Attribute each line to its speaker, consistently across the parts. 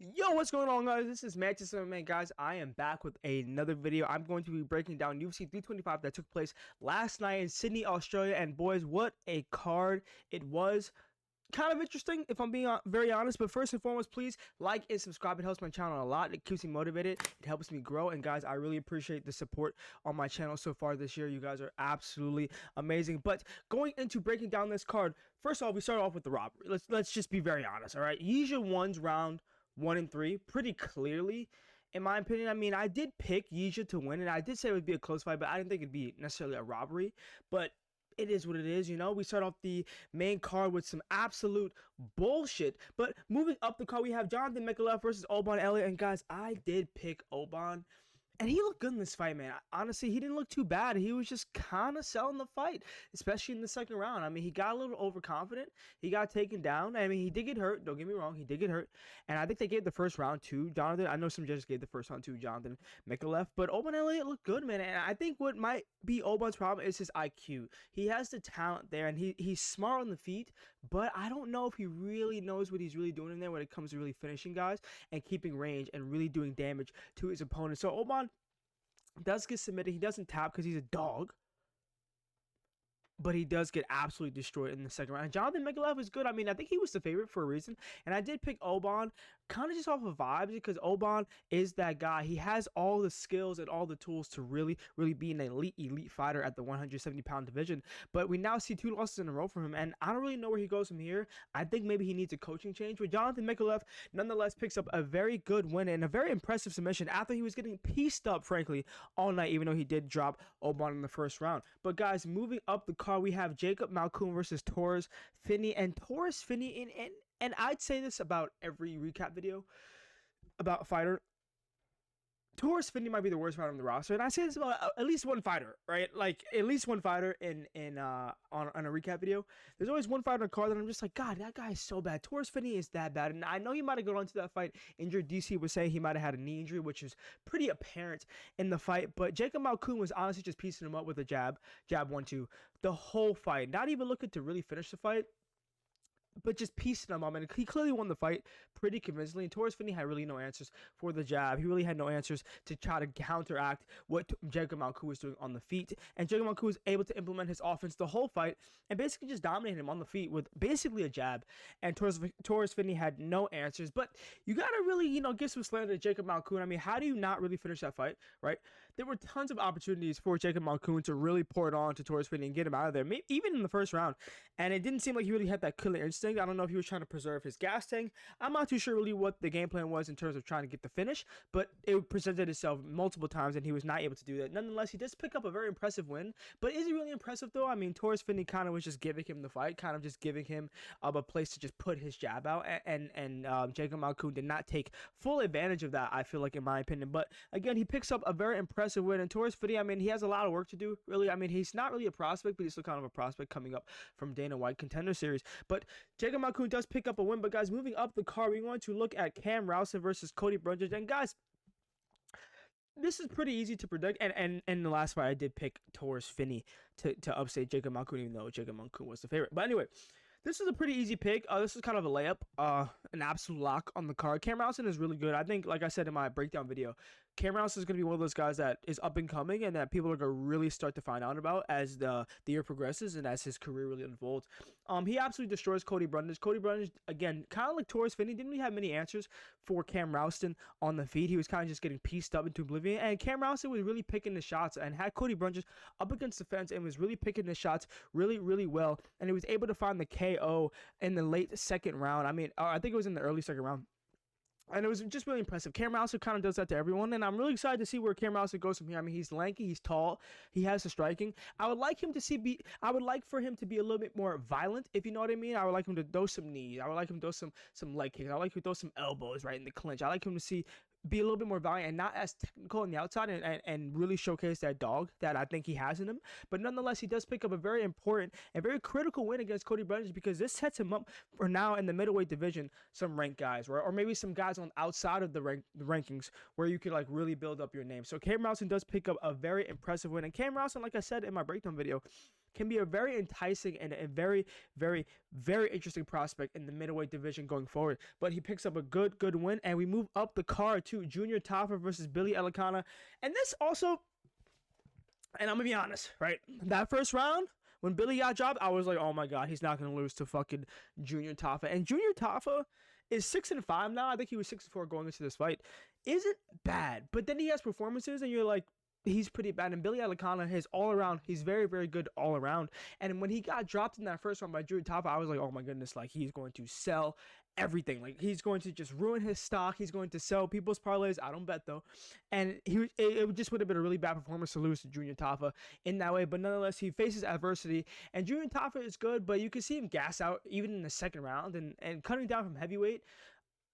Speaker 1: Yo, what's going on, guys? This is Manchester Man, guys. I am back with another video. I'm going to be breaking down UFC 325 that took place last night in Sydney, Australia. And boys, what a card it was. Kind of interesting, if I'm being very honest. But first and foremost, please like and subscribe. It helps my channel a lot. It keeps me motivated. It helps me grow. And guys, I really appreciate the support on my channel so far this year. You guys are absolutely amazing. But going into breaking down this card, first of all, we start off with the robbery. Let's just be very honest. All right, Yooo wins round 1 and 3 pretty clearly, in my opinion. I mean, I did pick Yooo to win, and I did say it would be a close fight, but I didn't think it'd be necessarily a robbery. But it is what it is, you know. We start off the main card with some absolute bullshit. But moving up the card, we have Jonathan Mikhailov versus Oban Elliott. And guys, I did pick Oban, and he looked good in this fight, man. Honestly, he didn't look too bad. He was just kind of selling the fight, especially in the second round. I mean, he got a little overconfident. He got taken down. I mean, he did get hurt. Don't get me wrong. He did get hurt. And I think they gave the first round to Jonathan. I know some judges gave the first round to Jonathan Mikhailov. But Oban Elliott looked good, man. And I think what might be Oban's problem is his IQ. He has the talent there, and he's smart on the feet. But I don't know if he really knows what he's really doing in there when it comes to really finishing guys and keeping range and really doing damage to his opponent. So Oban does get submitted. He doesn't tap because he's a dog, but he does get absolutely destroyed in the second round. And Jonathan Mikhailov is good. I mean, I think he was the favorite for a reason. And I did pick Oban kind of just off of vibes, because Oban is that guy. He has all the skills and all the tools to really be an elite fighter at the 170-pound division. But we now see 2 losses in a row from him, and I don't really know where he goes from here. I think maybe he needs a coaching change. But Jonathan Mikhailov nonetheless picks up a very good win and a very impressive submission after he was getting pieced up, frankly, all night, even though he did drop Oban in the first round. But guys, moving up the card, we have Jacob Malkoun versus Torres Finney. And Torres Finney, and I'd say this about every recap video about a fighter, Torres Finney might be the worst fighter on the roster. And I say this about at least one fighter, right? Like, at least one fighter on a recap video. There's always one fighter on the card that I'm just like, God, that guy is so bad. Torres Finney is that bad. And I know he might have gone on to that fight injured. DC was saying he might have had a knee injury, which is pretty apparent in the fight. But Jacob Malkoun was honestly just piecing him up with a jab 1-2 the whole fight. Not even looking to really finish the fight, but just piecing him up, and he clearly won the fight pretty convincingly. And Torres Finney had really no answers for the jab. He really had no answers to try to counteract what Jacob Malkoun was doing on the feet. And Jacob Malkoun was able to implement his offense the whole fight and basically just dominate him on the feet with basically a jab. And Torres Finney had no answers. But you gotta really, give some slander to Jacob Malkoun. I mean, how do you not really finish that fight, right? There were tons of opportunities for Jacob Malkoun to really pour it on to Torres Finney and get him out of there, maybe even in the first round. And it didn't seem like he really had that killer instinct. I don't know if he was trying to preserve his gas tank. I'm not too sure really what the game plan was in terms of trying to get the finish, but it presented itself multiple times and he was not able to do that. Nonetheless, he does pick up a very impressive win. But is he really impressive though? I mean, Torres Finney kind of was just giving him the fight, kind of just giving him a place to just put his jab out, and Jacob Malkoun did not take full advantage of that, I feel like, in my opinion. But again, he picks up a very impressive win. And Torres Finney, I mean, he has a lot of work to do, really. I mean, he's not really a prospect, but he's still kind of a prospect coming up from Dana White Contender Series. But Jacob Malkoun does pick up a win. But guys, moving up the card, we want to look at Cam Rousen versus Cody Brundage. And guys, this is pretty easy to predict. And in the last fight, I did pick Torres Finney to upset Jacob Malkoun, even though Jacob Malkoun was the favorite. But anyway, this is a pretty easy pick. This is kind of a layup, an absolute lock on the card. Cam Rousen is really good. I think, like I said in my breakdown video, Cam Rousen is going to be one of those guys that is up and coming and that people are going to really start to find out about as the year progresses and as his career really unfolds. He absolutely destroys Cody Brundage. Cody Brundage, again, kind of like Torres Finney, didn't really have many answers for Cam Rousen on the feet. He was kind of just getting pieced up into oblivion. And Cam Rousen was really picking the shots and had Cody Brundage up against the fence and was really picking the shots really well. And he was able to find the KO in the late second round. I mean, I think it was in the early second round. And it was just really impressive. Cam Rousen kind of does that to everyone, and I'm really excited to see where Cam Rousen goes from here. I mean, he's lanky, he's tall, he has the striking. I would like for him to be a little bit more violent, if you know what I mean. I would like him to throw some knees. I would like him to throw some leg kicks. I would like him to throw some elbows right in the clinch. I like him to be a little bit more valiant and not as technical on the outside, and really showcase that dog that I think he has in him. But nonetheless, he does pick up a very important and very critical win against Cody Brundage, because this sets him up for now in the middleweight division, some ranked guys, or maybe some guys on outside of the rankings where you could like really build up your name. So Cam Rousen does pick up a very impressive win. And Cam Rousen, like I said in my breakdown video, can be a very enticing and a very, very, very interesting prospect in the middleweight division going forward. But he picks up a good win, and we move up the card to Junior Tafa versus Billy Elikana. And this also, and I'm going to be honest, right? That first round, when Billy got dropped, I was like, oh my God, he's not going to lose to fucking Junior Tafa. And Junior Tafa is 6-5 now. I think he was 6-4 going into this fight. Isn't bad. But then he has performances, and you're like, he's pretty bad. And Billy Elikana is all around. He's very, very good all around. And when he got dropped in that first round by Junior Tafa, I was like, oh my goodness, like he's going to sell everything. Like he's going to just ruin his stock. He's going to sell people's parlays. I don't bet though. And it just would have been a really bad performance to lose to Junior Tafa in that way. But nonetheless, he faces adversity. And Junior Tafa is good, but you can see him gas out even in the second round and cutting down from heavyweight.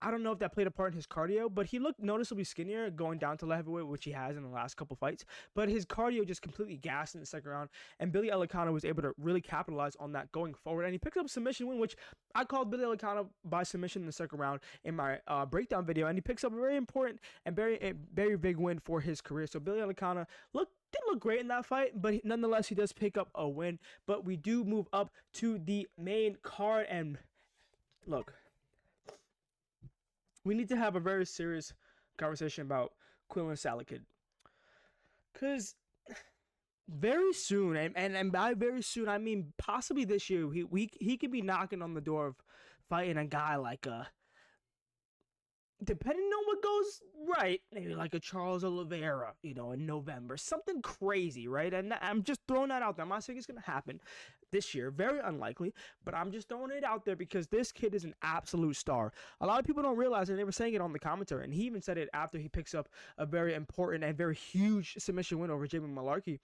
Speaker 1: I don't know if that played a part in his cardio, but he looked noticeably skinnier going down to light heavyweight, which he has in the last couple fights. But his cardio just completely gassed in the second round, and Billy Elikana was able to really capitalize on that going forward. And he picked up a submission win, which I called Billy Elikana by submission in the second round in my breakdown video, and he picks up a very important and very big win for his career. So Billy Elikana didn't look great in that fight, but nonetheless, he does pick up a win. But we do move up to the main card, and look, we need to have a very serious conversation about Quillen Salakid. Because very soon, and by very soon, I mean possibly this year, he could be knocking on the door of fighting a guy like depending on what goes right, maybe like a Charles Oliveira, in November. Something crazy, right? And I'm just throwing that out there. I'm not saying it's going to happen this year. Very unlikely. But I'm just throwing it out there because this kid is an absolute star. A lot of people don't realize, and they were saying it on the commentary, and he even said it after he picks up a very important and very huge submission win over Jamie Malarkey.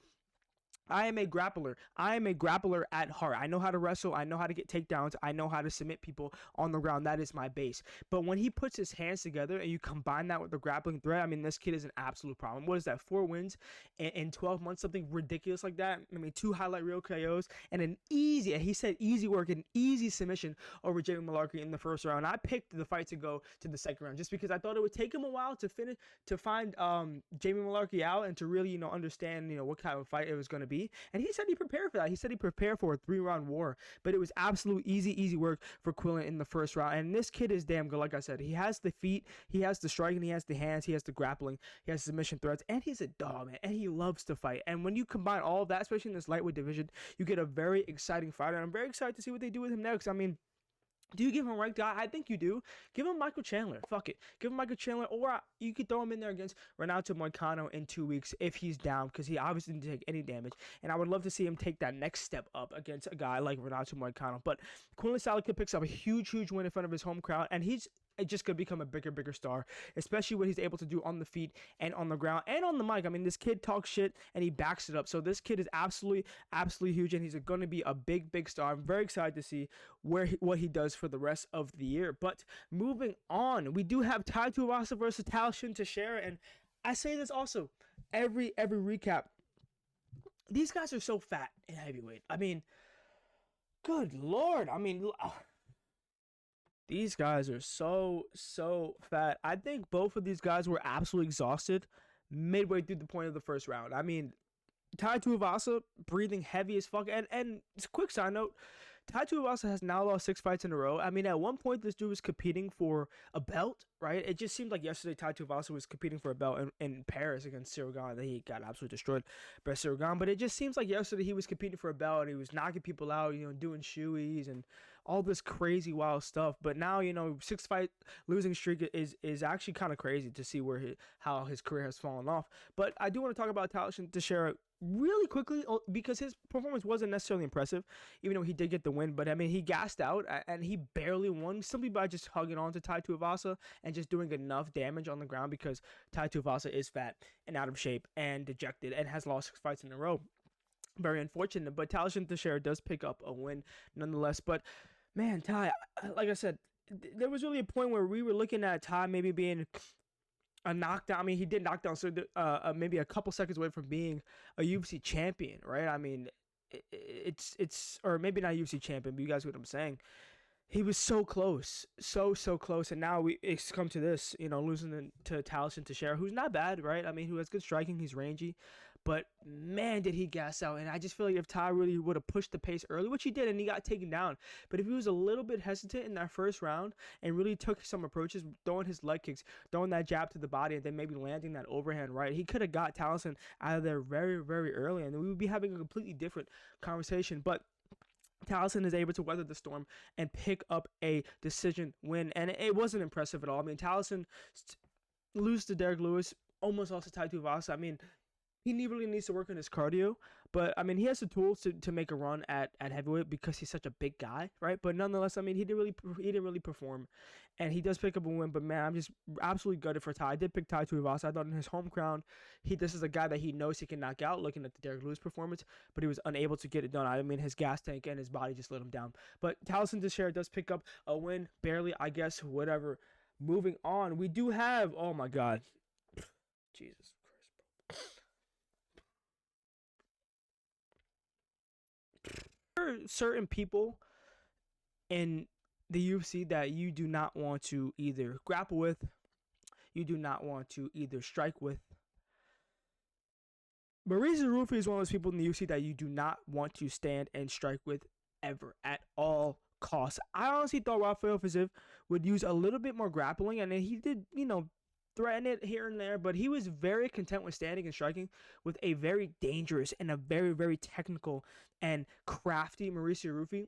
Speaker 1: I am a grappler. I am a grappler at heart. I know how to wrestle. I know how to get takedowns. I know how to submit people on the ground. That is my base. But when he puts his hands together and you combine that with the grappling threat, I mean, this kid is an absolute problem. What is that? 4 wins in 12 months, something ridiculous like that. I mean, 2 highlight reel KOs and an easy, he said easy work, an easy submission over Jamie Malarkey in the first round. I picked the fight to go to the second round just because I thought it would take him a while to find Jamie Malarkey out and to really, understand, what kind of fight it was going to be. And he said he prepared for that. He said he prepared for a 3-round war. But it was absolute easy work for Quillen in the first round. And this kid is damn good. Like I said, he has the feet, he has the striking, he has the hands, he has the grappling, he has submission threats, and he's a dog, man. And he loves to fight. And when you combine all of that, especially in this lightweight division, you get a very exciting fighter. And I'm very excited to see what they do with him next. I mean, do you give him a ranked guy? I think you do. Give him Michael Chandler. Fuck it. Give him Michael Chandler, or you could throw him in there against Renato Moicano in 2 weeks if he's down, because he obviously didn't take any damage. And I would love to see him take that next step up against a guy like Renato Moicano. But Quillen Salakid picks up a huge win in front of his home crowd, and he's just going to become a bigger star, especially what he's able to do on the feet and on the ground and on the mic. I mean, this kid talks shit and he backs it up. So this kid is absolutely huge, and he's going to be a big star. I'm very excited to see what he does for the rest of the year. But moving on, we do have Tai Tuivasa versus Talshin Teixeira, and I say this also every recap. These guys are so fat in heavyweight. I mean, good Lord. I mean, these guys are so fat. I think both of these guys were absolutely exhausted midway through the point of the first round. I mean, Tai Tuivasa breathing heavy as fuck. And just a quick side note, Tai Tuivasa has now lost 6 fights in a row. I mean, at one point, this dude was competing for a belt, right? It just seemed like yesterday Tai Tuivasa was competing for a belt in Paris against Ciryl Gane. Then he got absolutely destroyed by Ciryl Gane. But it just seems like yesterday he was competing for a belt, and he was knocking people out, doing shoeies and all this crazy wild stuff. But now, 6-fight losing streak is actually kind of crazy to see how his career has fallen off. But I do want to talk about Talshin Teixeira really quickly, because his performance wasn't necessarily impressive, even though he did get the win. But I mean, he gassed out and he barely won simply by just hugging on to Tai Tuivasa and just doing enough damage on the ground, because Tai Tuivasa is fat and out of shape and dejected and has lost 6 fights in a row. Very unfortunate, but Talshin Teixeira does pick up a win nonetheless. But man, Tai, like I said, there was really a point where we were looking at Tai maybe being a knockdown. I mean, he did knock down, so maybe a couple seconds away from being a UFC champion, right? I mean, it's or maybe not UFC champion, but you guys get what I'm saying. He was so close, so close, and now it's come to this, losing to Talshin Teixeira, who's not bad, right? I mean, who has good striking, he's rangy, but man, did he gas out. And I just feel like if Ty really would have pushed the pace early, which he did, and he got taken down, but if he was a little bit hesitant in that first round and really took some approaches, throwing his leg kicks, throwing that jab to the body, and then maybe landing that overhand right, he could have got Taliesin out of there very, very early, and we would be having a completely different conversation. But Taliesin is able to weather the storm and pick up a decision win, and it wasn't impressive at all. I mean, Taliesin lose to Derek Lewis, almost lost to Tai Tuivasa. I mean, he really needs to work on his cardio, but I mean, he has the tools to make a run at heavyweight because he's such a big guy, right? But nonetheless, I mean, he didn't really perform, and he does pick up a win. But man, I'm just absolutely gutted for Ty. I did pick Tai Tuivasa. I thought in his home ground, this is a guy that he knows he can knock out. Looking at the Derek Lewis performance, but he was unable to get it done. I mean, his gas tank and his body just let him down. But Taliesin Teixeira does pick up a win, barely, I guess. Whatever. Moving on, we do have. Oh my God, Jesus Christ, bro. There are certain people in the UFC that you do not want to either grapple with, you do not want to either strike with. Mauricio Ruffy is one of those people in the UFC that you do not want to stand and strike with ever, at all costs. I honestly thought Rafael Fiziev would use a little bit more grappling, and then he did, threaten it here and there, but he was very content with standing and striking with a very dangerous and a very, very technical and crafty Mauricio Ruffy,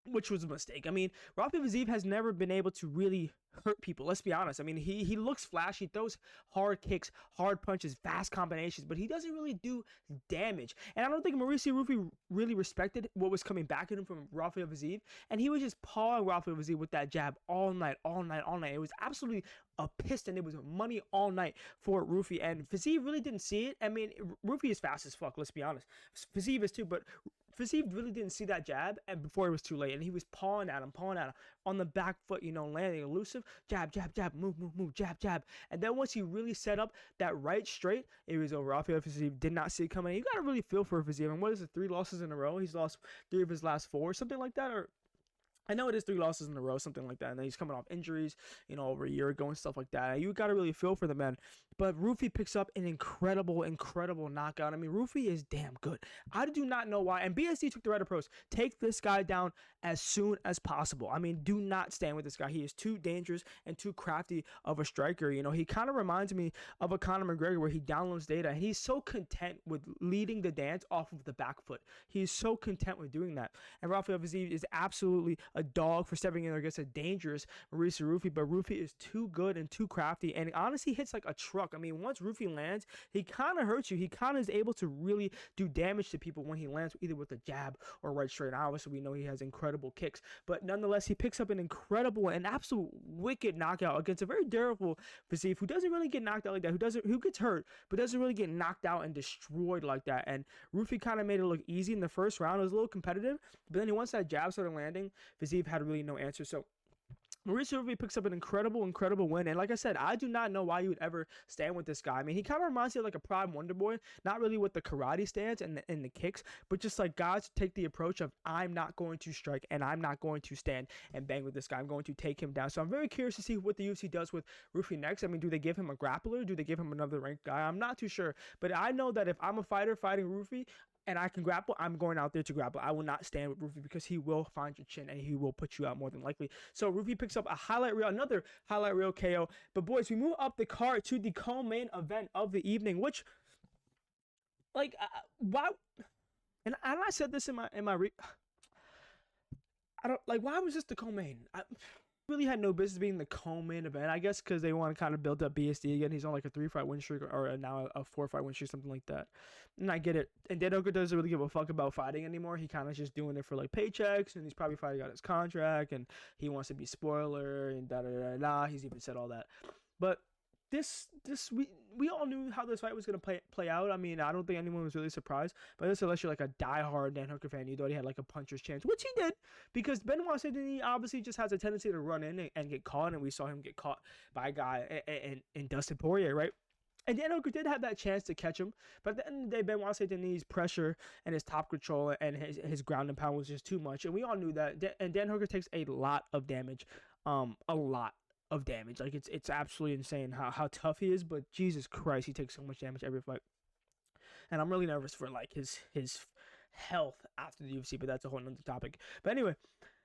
Speaker 1: which was a mistake. I mean, Rafael Fiziev has never been able to really hurt people. Let's be honest. I mean, he looks flashy, throws hard kicks, hard punches, fast combinations, but he doesn't really do damage. And I don't think Mauricio Ruffy really respected what was coming back at him from Rafael Fiziev, and he was just pawing Rafael Fiziev with that jab all night. It was absolutely a piston. It was money all night for Ruffy, and Fiziev really didn't see it. I mean, Ruffy is fast as fuck, let's be honest. Fiziev is too, but Fiziev really didn't see that jab, and before it was too late, and he was pawing at him on the back foot, landing elusive, jab, move, jab, and then once he really set up that right straight, it was over. Rafael Fiziev did not see it coming. You gotta really feel for Fiziev. And what is it, 3 losses in a row? He's lost 3 of his last 4, something like that, or I know it is 3 losses in a row, something like that. And then he's coming off injuries, over a year ago and stuff like that. You got to really feel for the man. But Ruffy picks up an incredible knockout. I mean, Ruffy is damn good. I do not know why. And BSD took the right approach. Take this guy down as soon as possible. I mean, do not stand with this guy. He is too dangerous and too crafty of a striker. He kind of reminds me of a Conor McGregor where he downloads data. And he's so content with leading the dance off of the back foot. He's so content with doing that. And Rafael Fiziev is absolutely a dog for stepping in there against a dangerous Mauricio Ruffy, but Ruffy is too good and too crafty, and honestly hits like a truck. I mean, once Ruffy lands, he kind of hurts you. He kind of is able to really do damage to people when he lands, either with a jab or right straight. Obviously, we know he has incredible kicks, but nonetheless, he picks up an incredible and absolute wicked knockout against a very durable Fiziev who doesn't really get knocked out like that, who gets hurt, but doesn't really get knocked out and destroyed like that. And Ruffy kind of made it look easy in the first round. It was a little competitive, but then once that jab started landing, Fiziev had really no answer. So Mauricio Ruffy picks up an incredible win. And like I said, I do not know why you would ever stand with this guy. I mean, he kind of reminds me of like a Prime Wonder Boy, not really with the karate stance and the kicks, but just like guys take the approach of, I'm not going to strike and I'm not going to stand and bang with this guy. I'm going to take him down. So I'm very curious to see what the UFC does with Ruffy next. I mean, do they give him a grappler? Do they give him another ranked guy? I'm not too sure. But I know that if I'm a fighter fighting Ruffy, and I can grapple, I'm going out there to grapple. I will not stand with Ruffy because he will find your chin and he will put you out more than likely. So Ruffy picks up another highlight reel KO. But boys, we move up the card to the co-main event of the evening, which, like, why? And I said this in my I don't like, why was this the co-main? Really had no business being the co-main event. I guess because they want to kind of build up BSD again. He's on like a 3-fight win streak or now a 4-fight win streak, something like that. And I get it. And Dan Hooker doesn't really give a fuck about fighting anymore. He kind of just doing it for like paychecks, and he's probably fighting out his contract, and he wants to be spoiler and da. He's even said all that. But we all knew how this fight was going to play out. I mean, I don't think anyone was really surprised. But this, unless you're like a diehard Dan Hooker fan, you thought he had like a puncher's chance, which he did, because Benoit Saint-Denis obviously just has a tendency to run in and get caught, and we saw him get caught by a guy in Dustin Poirier, right? And Dan Hooker did have that chance to catch him, but at the end of the day, Benoit Saint-Denis' pressure and his top control and his ground and pound was just too much, and we all knew that. And Dan Hooker takes a lot of damage, a lot of damage. Like, it's absolutely insane how tough he is, but Jesus Christ, he takes so much damage every fight. and I'm really nervous for like his health after the UFC, but that's a whole nother topic. But anyway,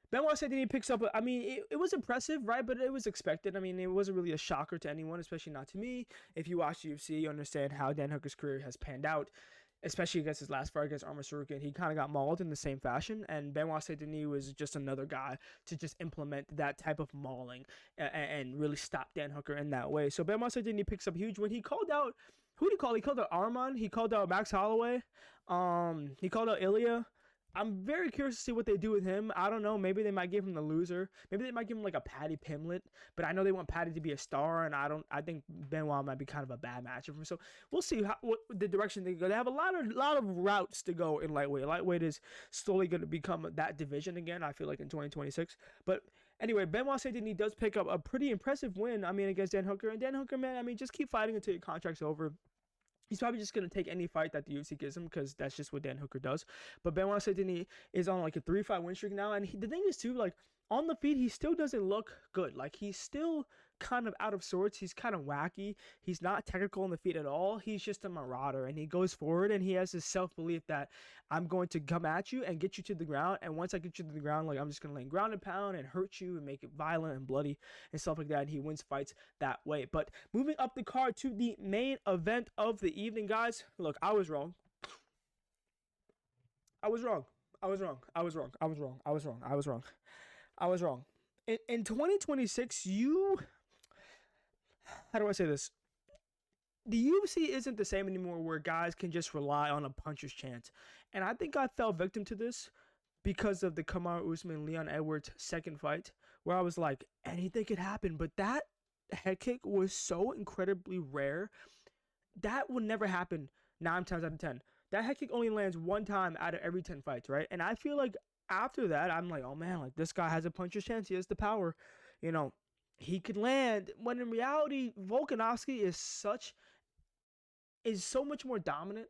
Speaker 1: Benoit said that he picks up. I mean, it was impressive, right? But it was expected. I mean, it wasn't really a shocker to anyone, especially not to me. If you watch UFC, you understand how Dan Hooker's career has panned out, especially against his last fight against Arman Tsarukyan. He kind of got mauled in the same fashion, and Benoit Saint Denis was just another guy to just implement that type of mauling and really stop Dan Hooker in that way. So Benoit Saint Denis picks up huge when he called out. Who did he call? He called out Arman. He called out Max Holloway. He called out Ilya. I'm very curious to see what they do with him. I don't know. Maybe they might give him the loser. Maybe they might give him like a Paddy Pimlet. But I know they want Paddy to be a star, and I think Benoit might be kind of a bad matchup for him. So we'll see what the direction they go. They have a lot of routes to go in lightweight. Lightweight is slowly going to become that division again, I feel like, in 2026. But anyway, Benoit Saint Denis does pick up a pretty impressive win, I mean, against Dan Hooker. And Dan Hooker, man, I mean, just keep fighting until your contract's over. He's probably just going to take any fight that the UFC gives him because that's just what Dan Hooker does. But Benoit Saint Denis is on like a 3-5 win streak now. And the thing is, too, like on the feet, he still doesn't look good. Like he's still kind of out of sorts. He's kind of wacky. He's not technical on the feet at all. He's just a marauder. And he goes forward and he has this self-belief that I'm going to come at you and get you to the ground. And once I get you to the ground, like I'm just going to lay ground and pound and hurt you and make it violent and bloody and stuff like that. And he wins fights that way. But moving up the card to the main event of the evening, guys. Look, I was wrong. I was wrong. I was wrong. I was wrong. I was wrong. I was wrong. I was wrong. I was wrong. In 2026, how do I say this? The UFC isn't the same anymore where guys can just rely on a puncher's chance. And I think I fell victim to this because of the Kamaru Usman-Leon Edwards second fight, where I was like, anything could happen. But that head kick was so incredibly rare. That would never happen 9 times out of 10. That head kick only lands 1 time out of every 10 fights, right? And I feel like after that, I'm like, oh man, like this guy has a puncher's chance. He has the power. You know, he could land. When in reality, Volkanovski is so much more dominant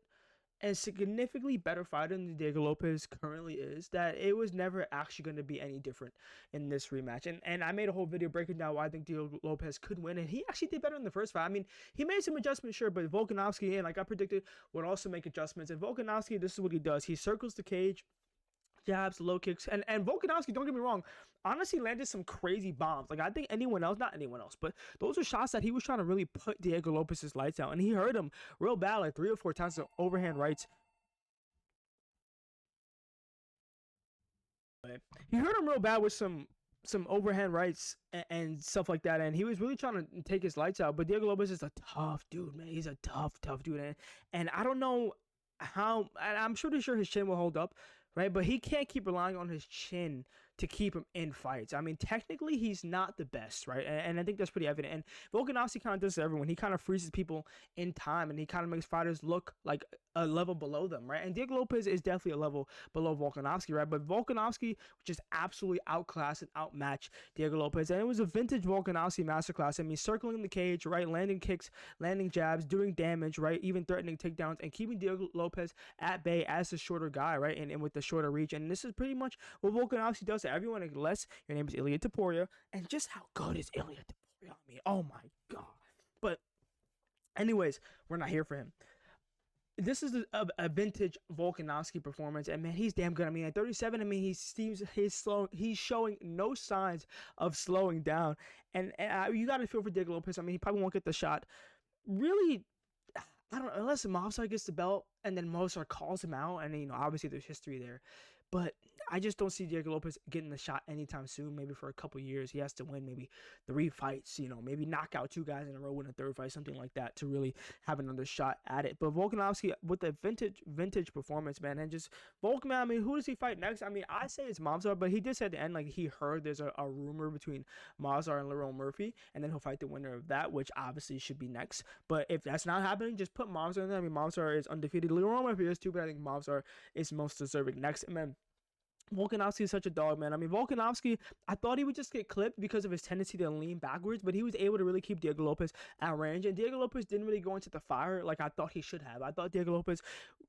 Speaker 1: and significantly better fighter than Diego Lopes currently is, that it was never actually going to be any different in this rematch. And I made a whole video breaking down why I think Diego Lopes could win, and he actually did better in the first fight. I mean, he made some adjustments, sure, but Volkanovski, and like I predicted, would also make adjustments. And Volkanovski, this is what he does. He circles the cage, jabs, low kicks, and Volkanovski, don't get me wrong, honestly landed some crazy bombs. Like I think not anyone else, but those are shots that he was trying to really put Diego Lopes' lights out, and he hurt him real bad, like 3 or 4 times with overhand rights. He hurt him real bad with some overhand rights and stuff like that, and he was really trying to take his lights out. But Diego Lopes is a tough dude, man. He's a tough dude, and I don't know how, and I'm pretty sure his chin will hold up, right? But he can't keep relying on his chin to keep him in fights. I mean, technically, he's not the best, right? And I think that's pretty evident. And Volkanovski kind of does this to everyone. He kind of freezes people in time, and he kind of makes fighters look like a level below them, right? And Diego Lopes is definitely a level below Volkanovski, right? But Volkanovski just absolutely outclassed and outmatched Diego Lopes. And it was a vintage Volkanovski masterclass. I mean, circling the cage, right? Landing kicks, landing jabs, doing damage, right? Even threatening takedowns, and keeping Diego Lopes at bay as the shorter guy, right? And with the shorter reach. And this is pretty much what Volkanovski does to everyone, unless your name is Ilia Topuria. And just how good is Ilia Topuria? I mean, oh my God. But anyways, we're not here for him. This is a vintage Volkanovski performance, and man, he's damn good. I mean, at 37, I mean, he's showing no signs of slowing down, and you got to feel for Diego Lopes. I mean, he probably won't get the shot. Really, I don't know, unless Movsar gets the belt, and then Movsar calls him out, and obviously there's history there. But I just don't see Diego Lopes getting the shot anytime soon. Maybe for a couple years. He has to win maybe 3 fights, maybe knock out 2 guys in a row, win a 3rd fight, something like that, to really have another shot at it. But Volkanovski with the vintage performance, man. And just Volk, man, I mean, who does he fight next? I mean, I say it's Movsar, but he did say at the end, like, he heard there's a rumor between Movsar and Lerone Murphy, and then he'll fight the winner of that, which obviously should be next. But if that's not happening, just put Movsar in there. I mean, Movsar is undefeated. Lerone Murphy is too, but I think Movsar is most deserving next. And then Volkanovski is such a dog, man. I mean, Volkanovski, I thought he would just get clipped because of his tendency to lean backwards, but he was able to really keep Diego Lopes at range. And Diego Lopes didn't really go into the fire like I thought he should have. I thought Diego Lopes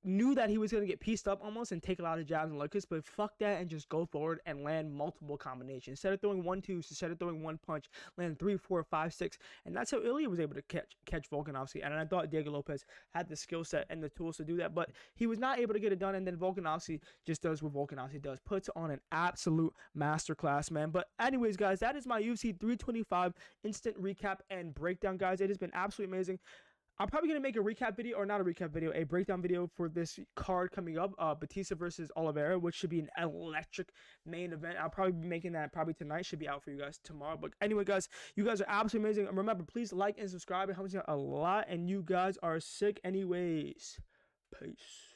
Speaker 1: knew that he was going to get pieced up almost and take a lot of jabs and lookers, but fuck that and just go forward and land multiple combinations. Instead of throwing 1-2s, instead of throwing one punch, land 3, 4, 5, 6. And that's how Ilya was able to catch Volkanovski. And I thought Diego Lopes had the skill set and the tools to do that, but he was not able to get it done. And then Volkanovski just does what Volkanovski does, puts on an absolute masterclass, man. But anyways, guys, that is my UFC 325 instant recap and breakdown, guys. It has been absolutely amazing. I'm probably going to make a recap video, or not a recap video, a breakdown video for this card coming up, Batista versus Oliveira, which should be an electric main event. I'll probably be making that probably tonight. Should be out for you guys tomorrow. But anyway, guys, you guys are absolutely amazing. And remember, please like and subscribe. It helps me out a lot, and you guys are sick anyways. Peace.